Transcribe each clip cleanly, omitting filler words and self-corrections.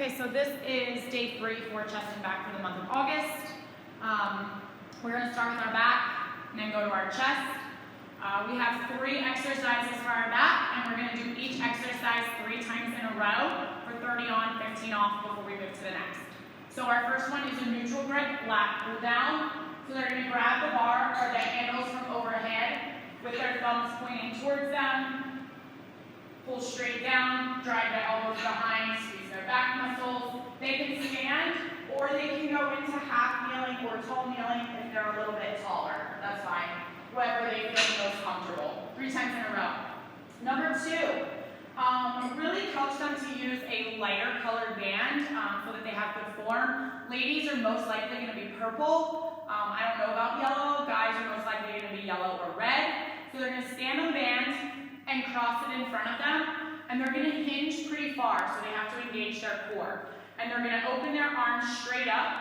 Okay, so this is day 3 for chest and back for the month of August. We're going to start with our back and then go to our chest. We have 3 exercises for our back, and we're going to do each exercise 3 times in a row for 30 on, 15 off before we move to the next. So our first one is a neutral grip, lat pull down. So they're going to grab the bar or the handles from overhead with their thumbs pointing towards them. Pull straight down, drive their elbows behind, squeeze their back muscles. They can stand, or they can go into half kneeling or tall kneeling if they're a little bit taller. That's fine. Whatever they feel most comfortable. 3 times in a row. Number 2, really coach them to use a lighter colored band so that they have good form. Ladies are most likely going to be purple. I don't know about yellow. Guys are most likely going to be yellow or red. So they're going to stand on the band and cross it in front of them, and they're going to hinge pretty far, so they have to engage their core. And they're going to open their arms straight up,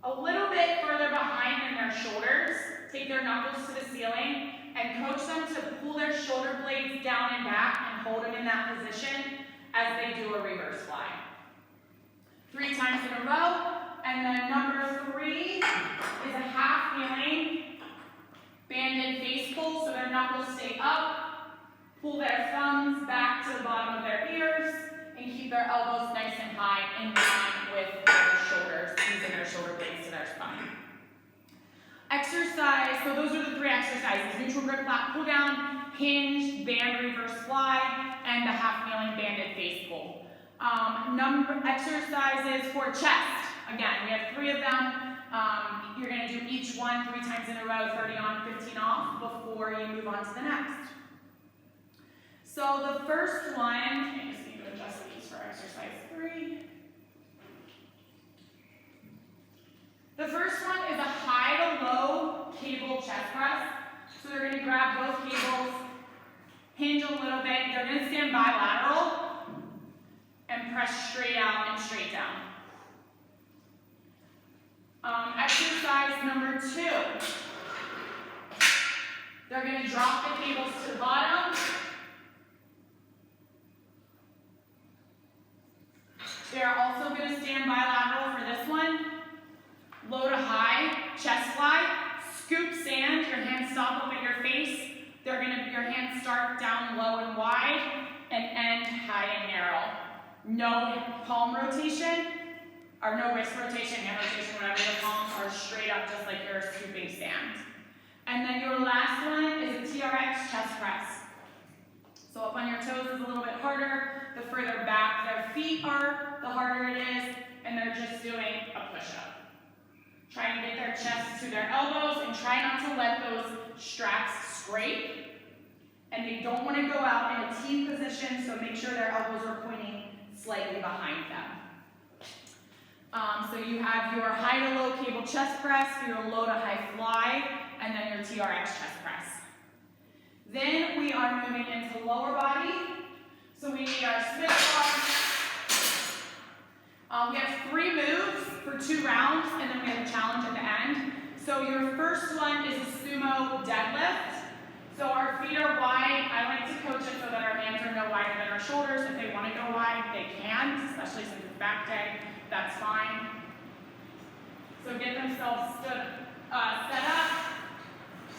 a little bit further behind than their shoulders, take their knuckles to the ceiling, and coach them to pull their shoulder blades down and back and hold them in that position as they do a reverse fly. 3 times in a row, and then number 3 is a half kneeling banded face pull, so their knuckles stay up, pull their thumbs back to the bottom of their ears, and keep their elbows nice and high in line with their shoulders, using their shoulder blades to their spine. Exercise, so those are the 3 exercises: neutral grip, lat pull down, hinge, band reverse fly, and the half kneeling banded face pull. Exercises for chest. Again, we have 3 of them. You're going to do each one 3 times in a row, 30 on, 15 off, before you move on to the next. So the first one, I just need to adjust these for exercise 3. The first one is a high to low cable chest press. So they're going to grab both cables, hinge a little bit. They're going to stand bilateral and press straight out and straight down. Exercise number 2. They're going to drop the cables to the bottom. They're also going to stand bilateral for this one. Low to high, chest fly. Scoop sand, your hands stop up at your face. Your hands start down low and wide and end high and narrow. No palm rotation. Or no wrist rotation, hand rotation, whatever your palms are straight up just like you're scooping sand. And then your last one is a TRX chest press. So up on your toes is a little bit harder. The further back their feet are, the harder it is, and they're just doing a push-up. Try to get their chest to their elbows and try not to let those straps scrape. And they don't want to go out in a T position, so make sure their elbows are pointing slightly behind them. So you have your high to low cable chest press, your low to high fly, and then your TRX chest press. Then we are moving into lower body. So we need our Smith bar. We have 3 moves for 2 rounds, and then we have a challenge at the end. So your first one is a sumo deadlift. So our feet are wide. I like to coach it so that our hands are no wider than our shoulders. If they want to go wide, they can, especially since it's back day. That's fine. So get themselves set up.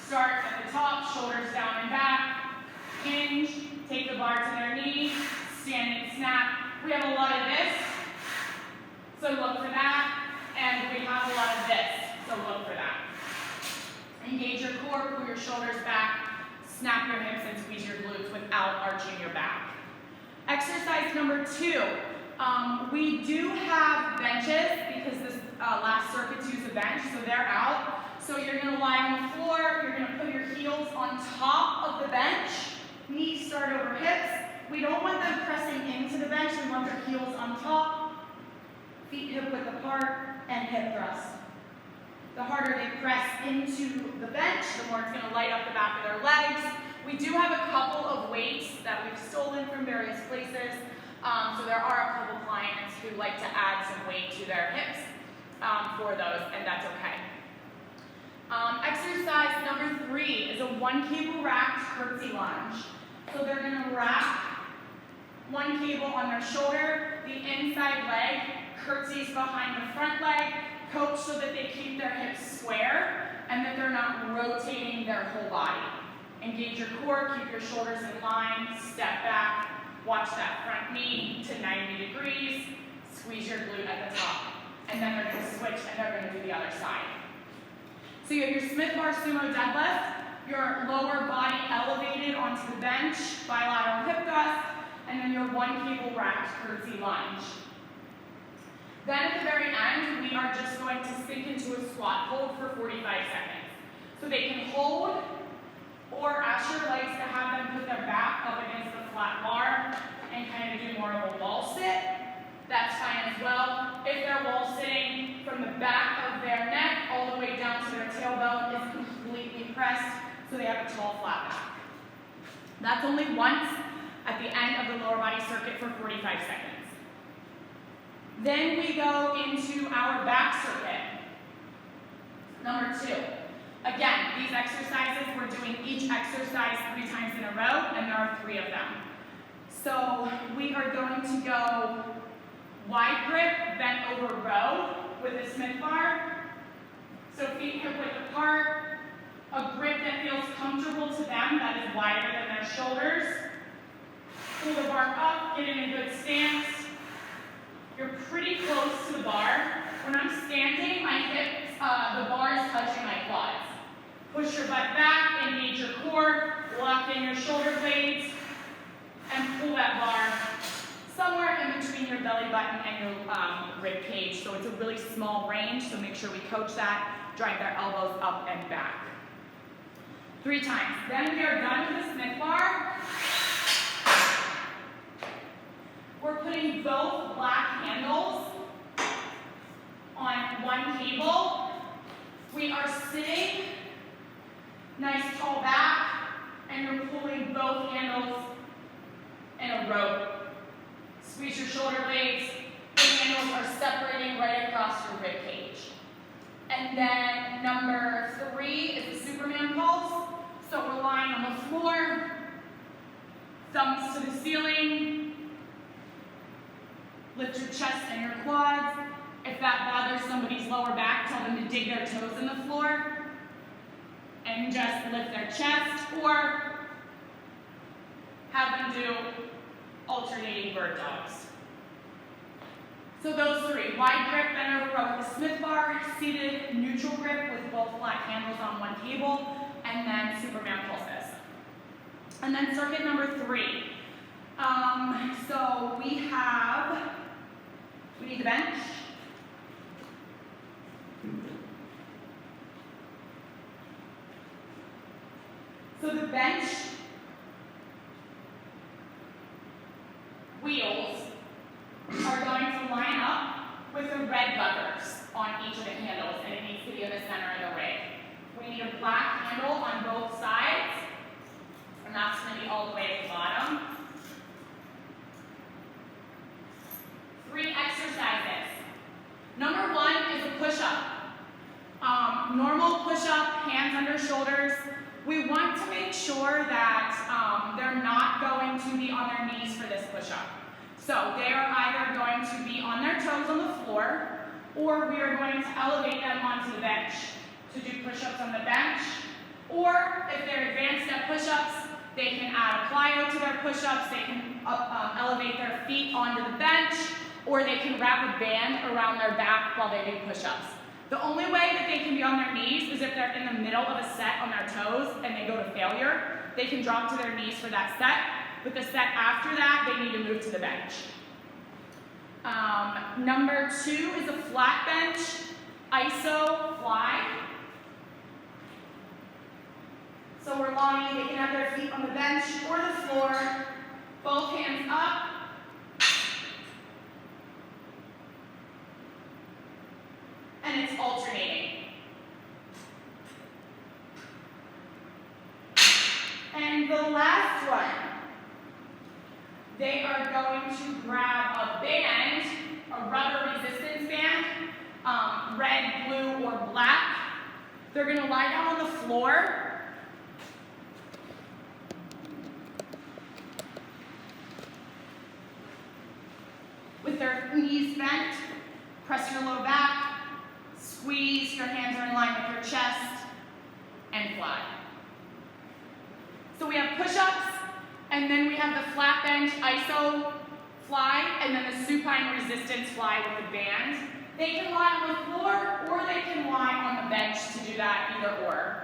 Start at the top, shoulders down and back. Hinge, take the bar to their knee, stand and snap. We have a lot of this, so look for that. And we have a lot of this, so look for that. Engage your core, pull your shoulders back, snap your hips and squeeze your glutes without arching your back. Exercise number 2. We do have benches because this last circuit's use a bench, so they're out. So you're going to lie on the floor, you're going to put your heels on top of the bench, knees start over hips. We don't want them pressing into the bench, we want their heels on top, feet hip width apart, and hip thrust. The harder they press into the bench, the more it's going to light up the back of their legs. We do have a couple of weights that we've stolen from various places. So there are a couple clients who like to add some weight to their hips for those, and that's okay. Exercise number 3 is a 1 cable racked curtsy lunge. So they're going to rack 1 cable on their shoulder, the inside behind the front leg. Coach so that they keep their hips square and that they're not rotating their whole body. Engage your core, keep your shoulders in line, step back, watch that front knee to 90 degrees, squeeze your glute at the top. And then they're going to switch and they're going to do the other side. So you have your Smith bar sumo deadlift, your lower body elevated onto the bench, bilateral hip thrust, and then your one cable racked curtsy lunge. Then at the very end, we are just going to sink into a squat hold for 45 seconds. So they can hold, or Asher likes to have them put their back up against the flat bar and kind of do more of a wall sit. That's fine as well. If they're wall sitting from the back of their neck all the way down to their tailbone is completely pressed, so they have a tall flat back. That's only once at the end of the lower body circuit for 45 seconds. Then we go into our back circuit. Number 2. Again, these exercises, we're doing each exercise 3 times in a row, and there are 3 of them. So we are going to go wide grip, bent over row with a Smith bar. So feet hip width apart, a grip that feels comfortable to them, that is wider than their shoulders. Pull the bar up, get in a good stance. You're pretty close to the bar. When I'm standing, my hips, the bar is touching my quads. Push your butt back, engage your core, lock in your shoulder blades, and pull that bar somewhere in between your belly button and your rib cage. So it's a really small range, so make sure we coach that. Drive their elbows up and back. 3 times. Then we are done with the Smith bar. We're putting both black handles on one cable. We are sitting nice tall back, and you're pulling both handles in a rope. Squeeze your shoulder blades. The handles are separating right across your rib cage. And then number 3 is the Superman pulse. So we're lying on the floor, thumbs to the ceiling. Lift your chest and your quads. If that bothers somebody's lower back, tell them to dig their toes in the floor and just lift their chest, or have them do alternating bird dogs. So those 3, wide grip, bent over row with the Smith bar, seated neutral grip with both black handles on one cable, and then Superman pulses. And then circuit number 3. So we need the bench. So the bench wheels are going to line up with the red levers on each of the handles, and it needs to be in the center of the rig. We need a black handle on both sides, and that's going to be all the way at the bottom. 3 exercises. Number 1 is a push-up. Normal push-up, hands under shoulders. We want to make sure that they're not going to be on their knees for this push-up. So they are either going to be on their toes on the floor, or we are going to elevate them onto the bench to do push-ups on the bench. Or if they're advanced at push-ups, they can add a plyo to their push-ups. They can elevate their feet onto the bench, or they can wrap a band around their back while they do push-ups. The only way that they can be on their knees is if they're in the middle of a set on their toes and they go to failure. They can drop to their knees for that set, but the set after that, they need to move to the bench. Number 2 is a flat bench, iso fly. So we're lying, they can have their feet on the bench or the floor, both hands up. And it's alternating. And the last one, they are going to grab a band, a rubber resistance band, red, blue, or black. They're going to lie down on the floor. With their knees bent, Press your low back, squeeze, your hands are in line with your chest, and fly. So we have push-ups, and then we have the flat bench iso fly, and then the supine resistance fly with the band. They can lie on the floor, or they can lie on the bench to do that, either or.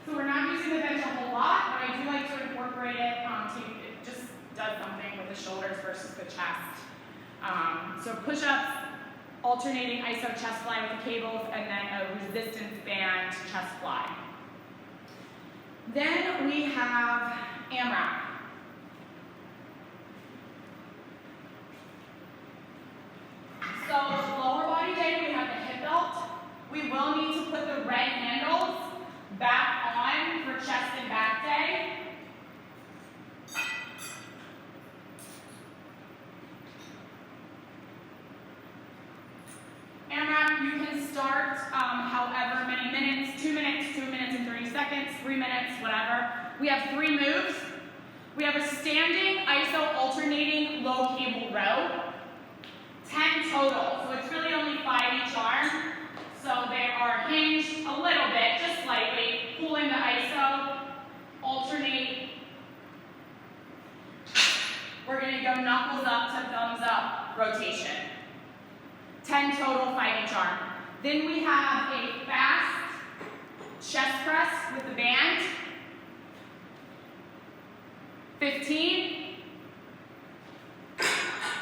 So we're not using the bench a whole lot, but I do like to incorporate it. It just does something with the shoulders versus the chest. So push-ups, alternating iso chest fly with the cables, and then a resistance band chest fly. Then we have AMRAP. So lower body day, we have the hip belt. We will need to put the red handles back on for chest and back day. AMRAP, you can start however many minutes, 2 minutes, 2 minutes and 30 seconds, 3 minutes, whatever. We have 3 moves. We have a standing iso alternating low cable row, 10 total. So it's really only 5 each arm. So they are hinged a little bit, just slightly. Pull in the iso, alternate. We're gonna go knuckles up to thumbs up rotation. 10 total, 5 each arm. Then we have a fast chest press with the band. 15.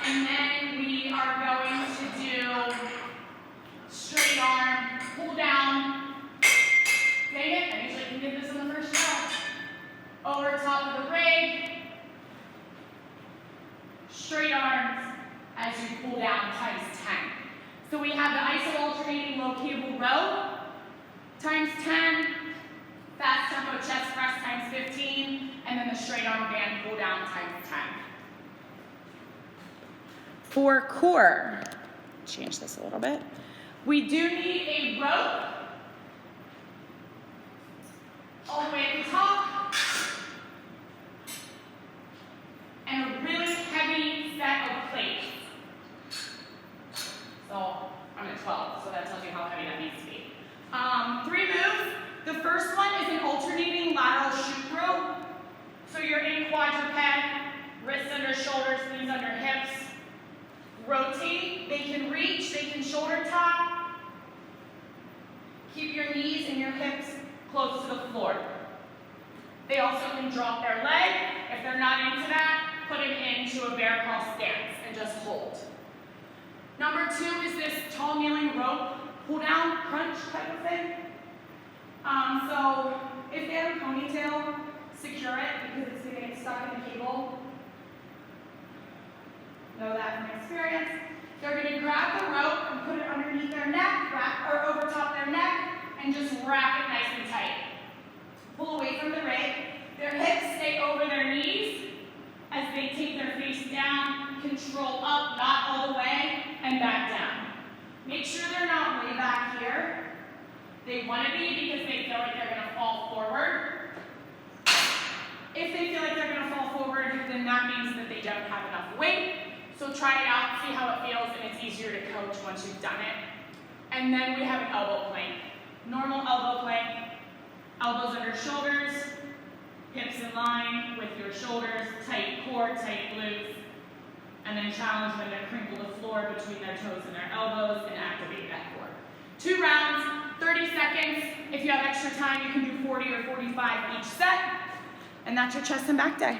And then we are going to do straight arm, pull down. Dang it, I usually can get this on the first shot. Over top of the rig. Straight arms as you pull down times 10. So we have the iso alternating low cable row times 10, fast tempo chest press times 15, and then the straight arm band pull down times 10. For core, change this a little bit. We do need a rope all the way at the top, and a really heavy set of plates. So I'm at 12, so that tells you how heavy that needs to be. 3 moves. The first one is an alternating lateral shoot row. So you're in quadruped, wrists under shoulders, knees under hips. Rotate. They can reach, they can shoulder tap. Keep your knees and your hips close to the floor. They also can drop their leg. If they're not into that, put it into a bear crawl stance and just hold. Number 2 is this tall kneeling rope pull down crunch type of thing. So if they have a ponytail, secure it because it's going to get stuck in the cable. Know that from experience. They're going to grab the rope and put it underneath their neck, or over top their neck, and just wrap it nice and tight. Pull away from the rig. Their hips stay over their knees as they take their face down, control up, not all the way, and back down. Make sure they're not way back here. They want to be because they feel like they're going to fall forward. If they feel like they're going to fall forward, then that means that they don't have enough weight. So try it out, see how it feels, and it's easier to coach once you've done it. And then we have an elbow plank. Normal elbow plank, elbows under shoulders, hips in line with your shoulders, tight core, tight glutes, and then challenge them to crinkle the floor between their toes and their elbows and activate that core. 2 rounds, 30 seconds. If you have extra time, you can do 40 or 45 each set. And that's your chest and back day.